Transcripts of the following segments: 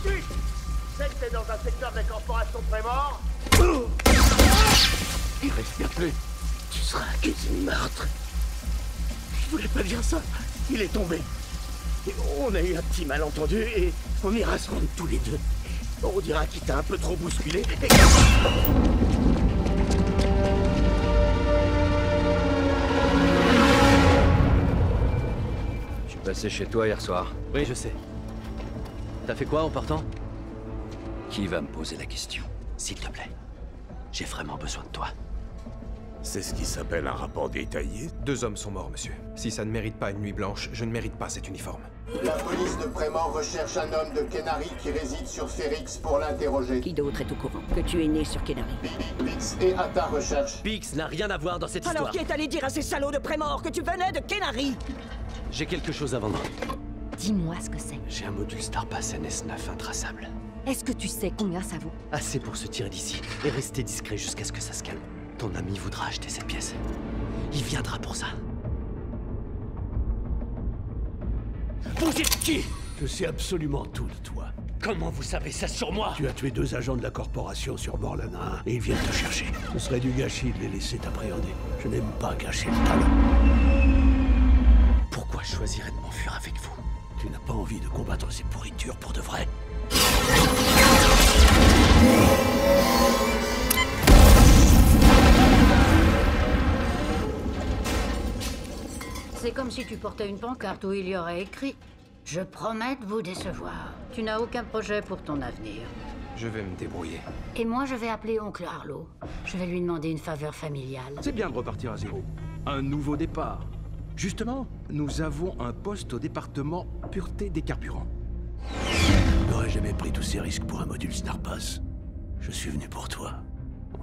Tu sais que t'es dans un secteur de la corporation de pré-mort? Il respire plus. Tu seras accusé de meurtre. Je voulais pas dire ça. Il est tombé. Et on a eu un petit malentendu et on ira se rendre tous les deux. On dira qu'il t'a un peu trop bousculé et... Je suis passé chez toi hier soir. Oui, je sais. T'as fait quoi en partant? Qui va me poser la question? S'il te plaît. J'ai vraiment besoin de toi. C'est ce qui s'appelle un rapport détaillé. 2 hommes sont morts, monsieur. Si ça ne mérite pas une nuit blanche, je ne mérite pas cet uniforme. La police de Prémort recherche un homme de Kenari qui réside sur Férix pour l'interroger. Qui d'autre est au courant que tu es né sur Kenari? Bix et Atta recherchent. Bix n'a rien à voir dans cette Alors histoire. qui est allé dire à ces salauds de Prémort que tu venais de Kenari? J'ai quelque chose à vendre. Dis-moi ce que c'est. J'ai un module Starpass NS9 intraçable. Est-ce que tu sais combien ça vaut? Assez pour se tirer d'ici et rester discret jusqu'à ce que ça se calme. Ton ami voudra acheter cette pièce. Il viendra pour ça. Vous êtes qui? Je sais absolument tout de toi. Comment vous savez ça sur moi? Tu as tué 2 agents de la corporation sur Morlana et ils viennent te chercher. Ce serait du gâchis de les laisser t'appréhender. Je n'aime pas gâcher le talent. Pourquoi je choisirais de m'enfuir avec vous? Tu n'as pas envie de combattre ces pourritures pour de vrai. C'est comme si tu portais une pancarte où il y aurait écrit « Je promets de vous décevoir. Tu n'as aucun projet pour ton avenir. Je vais me débrouiller. » Et moi, je vais appeler oncle Harlow. Je vais lui demander une faveur familiale. C'est bien de repartir à zéro. Un nouveau départ. Justement, nous avons un poste au département pureté des carburants. Je n'aurais jamais pris tous ces risques pour un module Starpass. Je suis venu pour toi.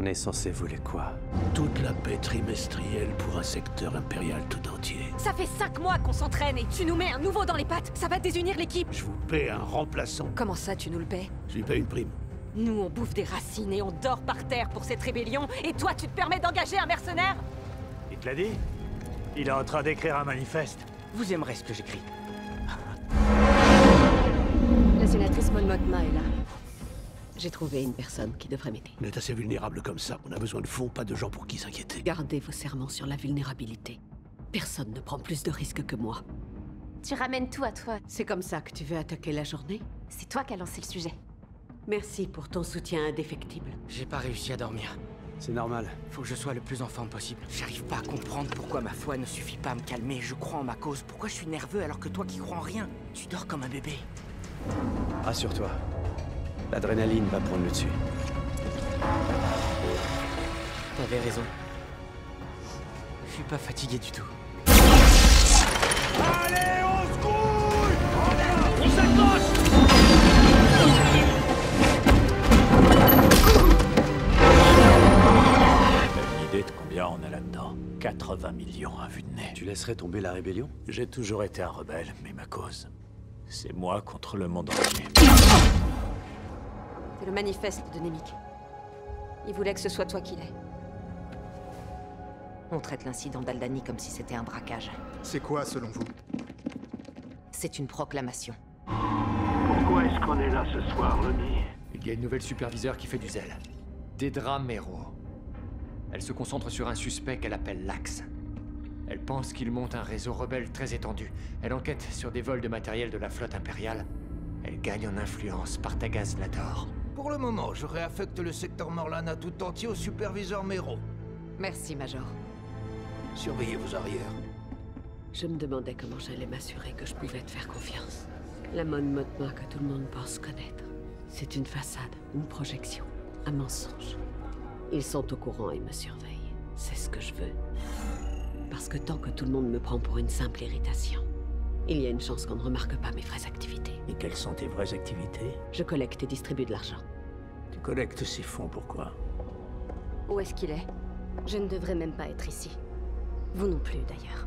On est censé voler quoi? Toute la paix trimestrielle pour un secteur impérial tout entier. Ça fait 5 mois qu'on s'entraîne et tu nous mets un nouveau dans les pattes. Ça va désunir l'équipe. Je vous paie un remplaçant. Comment ça, tu nous le paies? Je lui paie une prime. Nous, on bouffe des racines et on dort par terre pour cette rébellion. Et toi, tu te permets d'engager un mercenaire? Il te l'a dit? Il est en train d'écrire un manifeste. Vous aimerez ce que j'écris. La sénatrice Mon Mothma est là. J'ai trouvé une personne qui devrait m'aider. On est assez vulnérable comme ça. On a besoin de fonds, pas de gens pour qui s'inquiéter. Gardez vos serments sur la vulnérabilité. Personne ne prend plus de risques que moi. Tu ramènes tout à toi. C'est comme ça que tu veux attaquer la journée? C'est toi qui as lancé le sujet. Merci pour ton soutien indéfectible. J'ai pas réussi à dormir. C'est normal. Faut que je sois le plus en forme possible. J'arrive pas à comprendre pourquoi ma foi ne suffit pas à me calmer. Je crois en ma cause. Pourquoi je suis nerveux alors que toi qui crois en rien? Tu dors comme un bébé. Rassure-toi. L'adrénaline va prendre le dessus. T'avais raison. Je suis pas fatigué du tout. Allez, on se couille! On s'accroche! T'as une idée de combien on a là-dedans? 80 millions à vue de nez. Tu laisserais tomber la rébellion? J'ai toujours été un rebelle, mais ma cause, c'est moi contre le monde entier. C'est le manifeste de Nemik. Il voulait que ce soit toi qui l'aies. On traite l'incident d'Aldani comme si c'était un braquage. C'est quoi, selon vous? C'est une proclamation. Pourquoi est-ce qu'on est là ce soir, Lonnie? Il y a une nouvelle superviseure qui fait du zèle. Dedra Meiro. Elle se concentre sur un suspect qu'elle appelle l'Axe. Elle pense qu'il monte un réseau rebelle très étendu. Elle enquête sur des vols de matériel de la flotte impériale. Elle gagne en influence par Tagaz Lador. Pour le moment, je réaffecte le secteur Morlana tout entier au superviseur Meiro. Merci, Major. Surveillez vos arrières. Je me demandais comment j'allais m'assurer que je pouvais te faire confiance. La Mon Mothma que tout le monde pense connaître. C'est une façade, une projection, un mensonge. Ils sont au courant et me surveillent. C'est ce que je veux. Parce que tant que tout le monde me prend pour une simple irritation, il y a une chance qu'on ne remarque pas mes vraies activités. Et quelles sont tes vraies activités? Je collecte et distribue de l'argent. Tu collectes ces fonds, pourquoi? Où est-ce qu'il est? Je ne devrais même pas être ici. Vous non plus, d'ailleurs.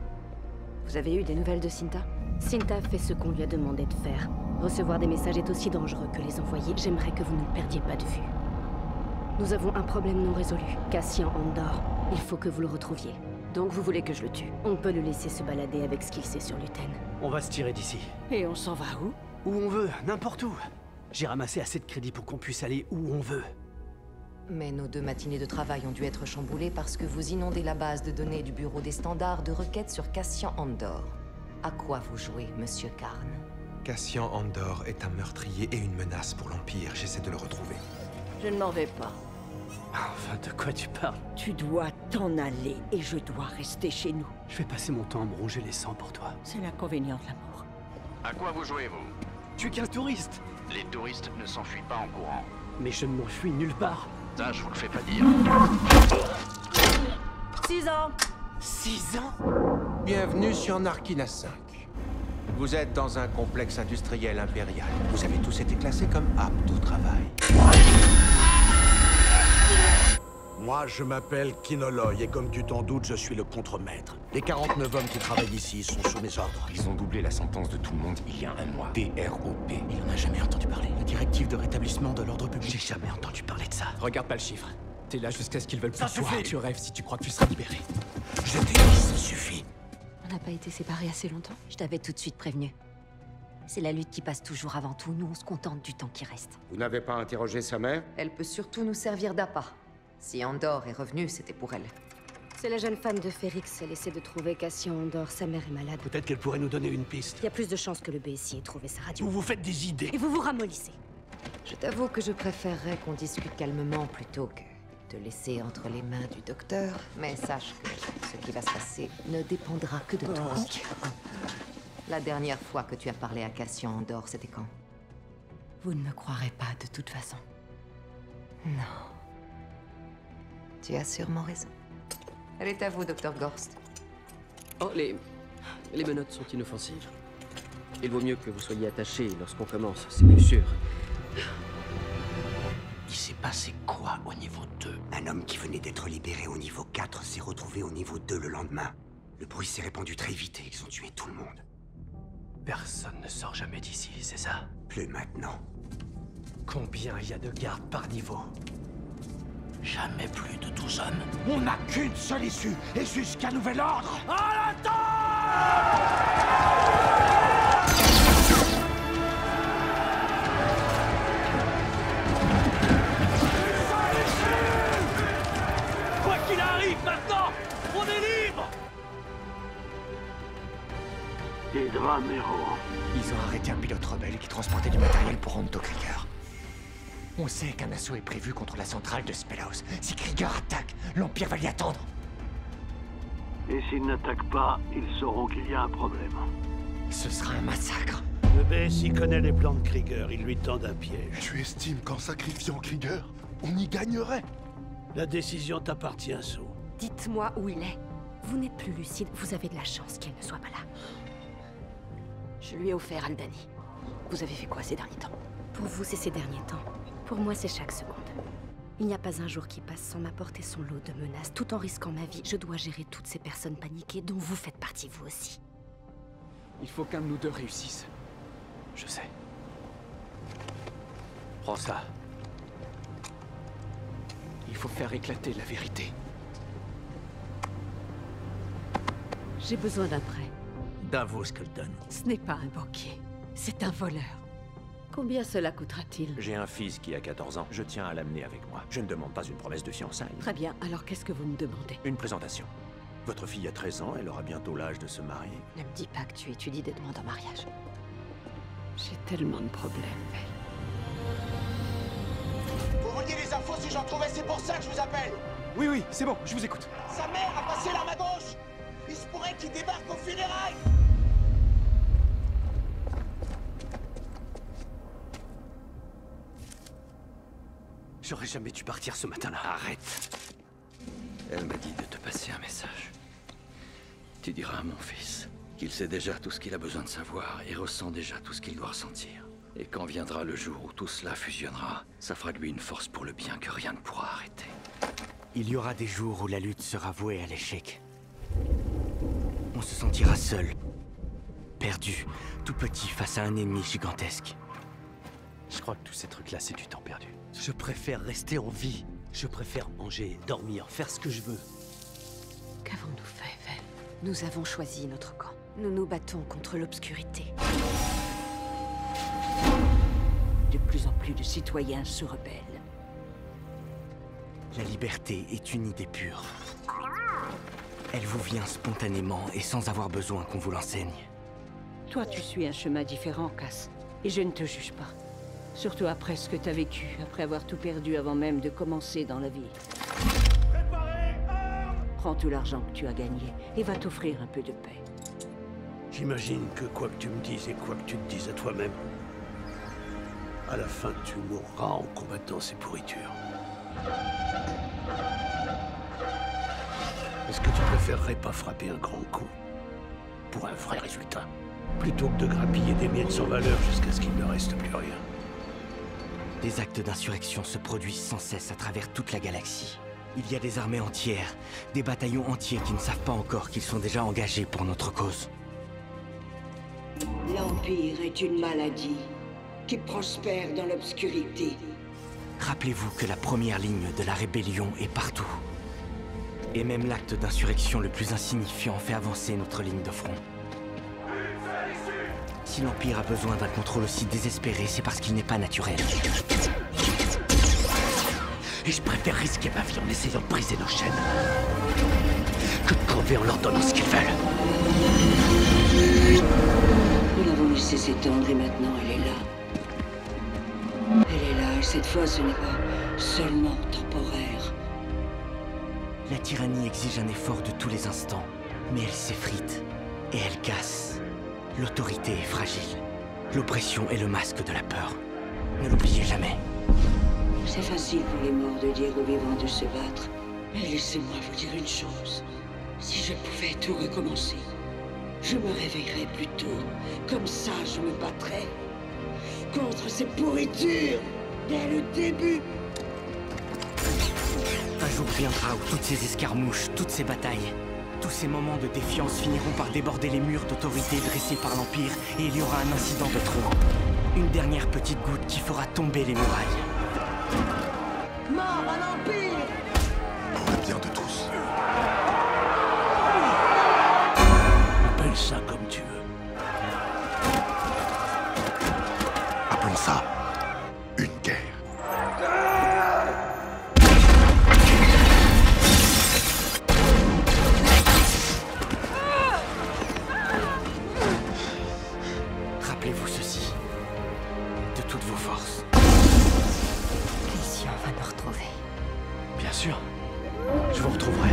Vous avez eu des nouvelles de Cinta? Cinta fait ce qu'on lui a demandé de faire. Recevoir des messages est aussi dangereux que les envoyer. J'aimerais que vous ne le perdiez pas de vue. Nous avons un problème non résolu. Cassian Andor. Il faut que vous le retrouviez. Donc vous voulez que je le tue? On peut le laisser se balader avec ce qu'il sait sur Luten. On va se tirer d'ici. Et on s'en va où? Où on veut, n'importe où. J'ai ramassé assez de crédits pour qu'on puisse aller où on veut. Mais nos 2 matinées de travail ont dû être chamboulées parce que vous inondez la base de données du bureau des standards de requête sur Cassian Andor. À quoi vous jouez, Monsieur Karn? Cassian Andor est un meurtrier et une menace pour l'Empire. J'essaie de le retrouver. Je ne m'en vais pas. Enfin, de quoi tu parles? Tu dois t'en aller et je dois rester chez nous. Je vais passer mon temps à me ronger les sangs pour toi. C'est l'inconvénient de l'amour. À quoi vous jouez, vous? Tu es qu'un touriste. Les touristes ne s'enfuient pas en courant. Mais je ne m'enfuis nulle part. Ça, je vous le fais pas dire. 6 ans. 6 ans? Bienvenue sur Narkina 5. Vous êtes dans un complexe industriel impérial. Vous avez tous été classés comme aptes au travail. Moi, je m'appelle Kinoloy, et comme tu t'en doutes, je suis le contremaître. Les 49 hommes qui travaillent ici sont sous mes ordres. Ils ont doublé la sentence de tout le monde il y a un mois. DROP. Il en a jamais entendu parler. La directive de rétablissement de l'ordre public. J'ai jamais entendu parler de ça. Regarde pas le chiffre. T'es là jusqu'à ce qu'ils veulent plus de toi. Tu rêves si tu crois que tu seras libéré. Je t'ai dit, ça suffit. On n'a pas été séparés assez longtemps. Je t'avais tout de suite prévenu. C'est la lutte qui passe toujours avant tout. Nous, on se contente du temps qui reste. Vous n'avez pas interrogé sa mère? Elle peut surtout nous servir d'appât. Si Andor est revenu, c'était pour elle. C'est la jeune femme de Férix. Elle essaie de trouver Cassian Andor. Sa mère est malade. Peut-être qu'elle pourrait nous donner une piste. Il y a plus de chances que le BSI ait trouvé sa radio. Vous vous faites des idées. Et vous vous ramollissez. Je t'avoue que je préférerais qu'on discute calmement plutôt que de laisser entre les mains du docteur. Mais sache que ce qui va se passer ne dépendra que de toi. La dernière fois que tu as parlé à Cassian Andor, c'était quand? Vous ne me croirez pas de toute façon. Non. Tu as sûrement raison. Elle est à vous, Dr. Gorst. Oh, les menottes sont inoffensives. Il vaut mieux que vous soyez attachés lorsqu'on commence, c'est plus sûr. Il s'est passé quoi au niveau 2? Un homme qui venait d'être libéré au niveau 4 s'est retrouvé au niveau 2 le lendemain. Le bruit s'est répandu très vite et ils ont tué tout le monde. Personne ne sort jamais d'ici, c'est ça? Plus maintenant. Combien il y a de gardes par niveau? Jamais plus de 12 hommes. On n'a qu'une seule issue, et jusqu'à nouvel ordre. À Quoi qu'il arrive, maintenant, on est libre. Dedra Meero. Ils ont arrêté un pilote rebelle qui transportait du matériel pour Anto Krieger. On sait qu'un assaut est prévu contre la centrale de Spellhouse. Si Krieger attaque, l'Empire va l'y attendre. Et s'ils n'attaquent pas, ils sauront qu'il y a un problème. Ce sera un massacre. Le BSI connaît les plans de Krieger, ils lui tendent un piège. Tu estimes qu'en sacrifiant Krieger, on y gagnerait? La décision t'appartient, So. Dites-moi où il est. Vous n'êtes plus lucide, vous avez de la chance qu'elle ne soit pas là. Je lui ai offert Aldani. Vous avez fait quoi ces derniers temps? Pour vous, c'est ces derniers temps. Pour moi, c'est chaque seconde. Il n'y a pas un jour qui passe sans m'apporter son lot de menaces. Tout en risquant ma vie, je dois gérer toutes ces personnes paniquées dont vous faites partie vous aussi. Il faut qu'un de nous deux réussisse. Je sais. Prends ça. Il faut faire éclater la vérité. J'ai besoin d'un prêt. Davos Skelton. Ce n'est pas un banquier, c'est un voleur. Combien cela coûtera-t-il? J'ai un fils qui a 14 ans. Je tiens à l'amener avec moi. Je ne demande pas une promesse de fiançailles. Très bien, alors qu'est-ce que vous me demandez? Une présentation. Votre fille a 13 ans, elle aura bientôt l'âge de se marier. Ne me dis pas que tu étudies des demandes en mariage. J'ai tellement de problèmes, Vous vouliez les infos si j'en trouvais, c'est pour ça que je vous appelle. Oui, c'est bon, je vous écoute. Sa mère a passé l'arme à gauche. Il se pourrait qu'il débarque aux funérailles. J'aurais jamais dû partir ce matin-là. Arrête. Elle m'a dit de te passer un message. Tu diras à mon fils qu'il sait déjà tout ce qu'il a besoin de savoir et ressent déjà tout ce qu'il doit ressentir. Et quand viendra le jour où tout cela fusionnera, ça fera de lui une force pour le bien que rien ne pourra arrêter. Il y aura des jours où la lutte sera vouée à l'échec. On se sentira seul, perdu, tout petit face à un ennemi gigantesque. Je crois que tous ces trucs-là, c'est du temps perdu. Je préfère rester en vie. Je préfère manger, dormir, faire ce que je veux. Qu'avons-nous fait, Vel? Nous avons choisi notre camp. Nous nous battons contre l'obscurité. Depuis plus en plus de citoyens se rebellent. La liberté est une idée pure. Elle vous vient spontanément et sans avoir besoin qu'on vous l'enseigne. Toi, tu suis un chemin différent, Cass. Et je ne te juge pas. Surtout après ce que t'as vécu, après avoir tout perdu avant même de commencer dans la vie. Prends tout l'argent que tu as gagné et va t'offrir un peu de paix. J'imagine que quoi que tu me dises et quoi que tu te dises à toi-même, à la fin tu mourras en combattant ces pourritures. Est-ce que tu préférerais pas frapper un grand coup pour un vrai résultat, plutôt que de grappiller des miettes sans valeur jusqu'à ce qu'il ne reste plus rien? Des actes d'insurrection se produisent sans cesse à travers toute la galaxie. Il y a des armées entières, des bataillons entiers qui ne savent pas encore qu'ils sont déjà engagés pour notre cause. L'Empire est une maladie qui prospère dans l'obscurité. Rappelez-vous que la première ligne de la rébellion est partout. Et même l'acte d'insurrection le plus insignifiant fait avancer notre ligne de front. Si l'Empire a besoin d'un contrôle aussi désespéré, c'est parce qu'il n'est pas naturel. Et je préfère risquer ma vie en essayant de briser nos chaînes que de crever en leur donnant ce qu'ils veulent. Nous l'avons laissée s'étendre et maintenant elle est là. Elle est là et cette fois ce n'est pas seulement temporaire. La tyrannie exige un effort de tous les instants, mais elle s'effrite et elle casse. L'autorité est fragile. L'oppression est le masque de la peur. Ne l'oubliez jamais. C'est facile pour les morts de dire aux vivants de se battre. Mais laissez-moi vous dire une chose. Si je pouvais tout recommencer, je me réveillerais plus tôt. Comme ça, je me battrais contre ces pourritures dès le début. Un jour viendra où toutes ces escarmouches, toutes ces batailles, tous ces moments de défiance finiront par déborder les murs d'autorité dressés par l'Empire et il y aura un incident de trop. Une dernière petite goutte qui fera tomber les murailles. Mort à l'Empire! Pour le bien de tous. Appelle ça comme tu veux. Appelons ça une guerre. Rappelez-vous ceci, de toutes vos forces. Cassian va nous retrouver. Bien sûr. Je vous retrouverai.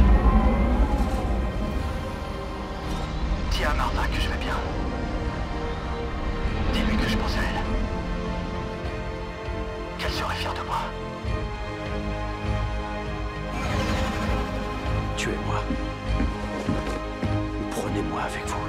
Dis à Martha que je vais bien. Dis-lui que je pense à elle. Qu'elle serait fière de moi. Tuez-moi. Prenez-moi avec vous.